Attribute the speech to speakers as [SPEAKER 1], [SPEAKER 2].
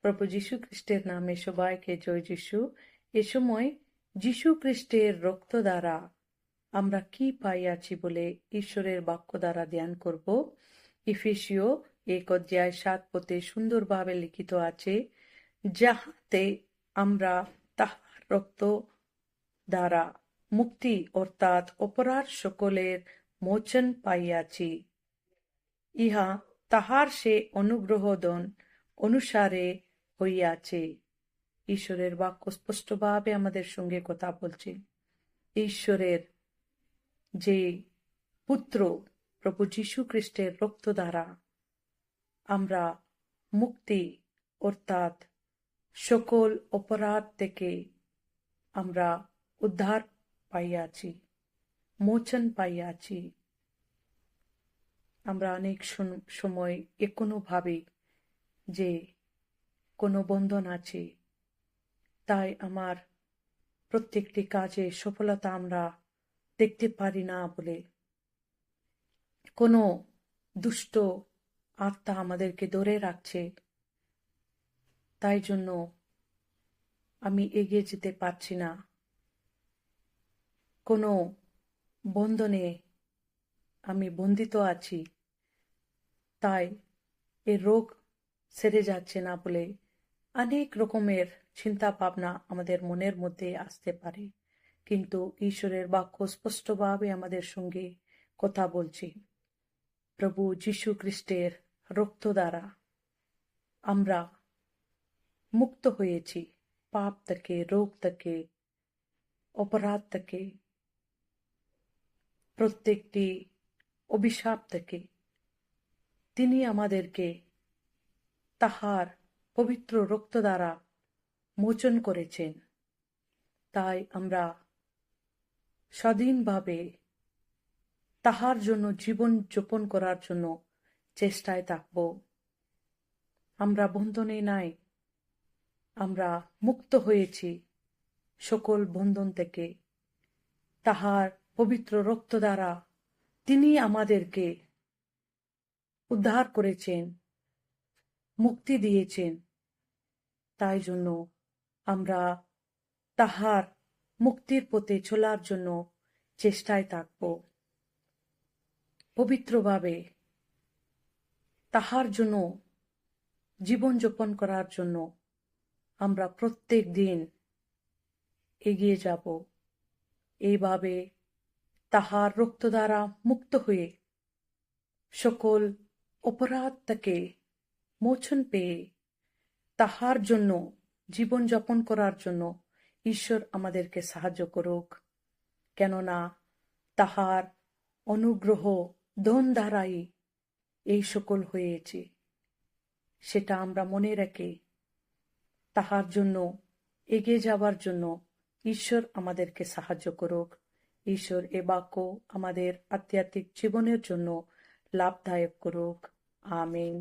[SPEAKER 1] প্রভু যীশু খ্রিস্টের নামে সবাইকে জয় যিশু। এ সময় যীশু খ্রিস্টের রক্ত দ্বারা আমরা কি পাইয়াছি বলে ঈশ্বরের বাক্য দ্বারা ধ্যান করব। ইফেসীয় 1:7 সুন্দরভাবে লিখিত আছে, যাহাতে আমরা তাহার রক্ত দ্বারা মুক্তি অর্থাৎ অপরাধ সকলের মোচন পাইয়াছি। ইহা তাহার সে অনুগ্রহ দান অনুসারে হইয়াছে। ঈশ্বরের বাক্য স্পষ্টভাবে আমাদের সঙ্গে কথা বলছে। ঈশ্বরের যে পুত্র প্রভু যীশু খ্রিস্টের রক্ত দ্বারা আমরা মুক্তি অর্থাৎ সকল অপরাধ থেকে আমরা উদ্ধার পাইয়াছি, মোচন পাইয়াছি। আমরা অনেক সময় এখনো ভাবি যে কোনো বন্ধন আছে, তাই আমার প্রত্যেকটি কাজে সফলতা আমরা দেখতে পারি না বলে কোনো দুষ্ট আত্মা আমাদেরকে ধরে রাখছে, তাই জন্য আমি এগিয়ে যেতে পারছি না। কোনো বন্ধনে আমি বন্দিত আছি, তাই এ রোগ সেরে যাচ্ছে না বলে অনেক রকমের চিন্তা ভাবনা আমাদের মনের মধ্যে আসতে পারে। কিন্তু ঈশ্বরের বাক্য স্পষ্টভাবে আমাদের সঙ্গে কথা বলছে। প্রভু যীশু খ্রিস্টের রক্ত দ্বারা আমরা মুক্ত হয়েছি পাপ থেকে, রোগ থেকে, অপরাধ থেকে, প্রত্যেকটি অভিশাপ থেকে। তিনি আমাদেরকে তাহার পবিত্র রক্ত দ্বারা মোচন করেছেন। তাই আমরা স্বাধীনভাবে তাহার জন্য জীবন যাপন করার জন্য চেষ্টায় থাকব। আমরা বন্ধনে নাই, আমরা মুক্ত হয়েছি সকল বন্ধন থেকে। তাহার পবিত্র রক্ত দ্বারা তিনি আমাদেরকে উদ্ধার করেছেন, মুক্তি দিয়েছেন। তাই জন্য আমরা তাহার মুক্তির পথে চলার জন্য চেষ্টায় থাকব। পবিত্রভাবে তাহার জন্য জীবনযাপন করার জন্য আমরা প্রত্যেক দিন এগিয়ে যাব। এইভাবে তাহার রক্ত দ্বারা মুক্ত হয়ে সকল অপরাধ থেকে মোচন পেয়ে তাহার জন্য জীবনযাপন করার জন্য ঈশ্বর আমাদেরকে সাহায্য করুক। কেননা তাহার অনুগ্রহ ধন দ্বারাই এই সকল হয়েছে, সেটা আমরা মনে রেখে তাহার জন্য এগিয়ে যাওয়ার জন্য ঈশ্বর আমাদেরকে সাহায্য করুক। ঈশ্বর এ বাক্য আমাদের আধ্যাত্মিক জীবনের জন্য লাভদায়ক করুক। আমিন।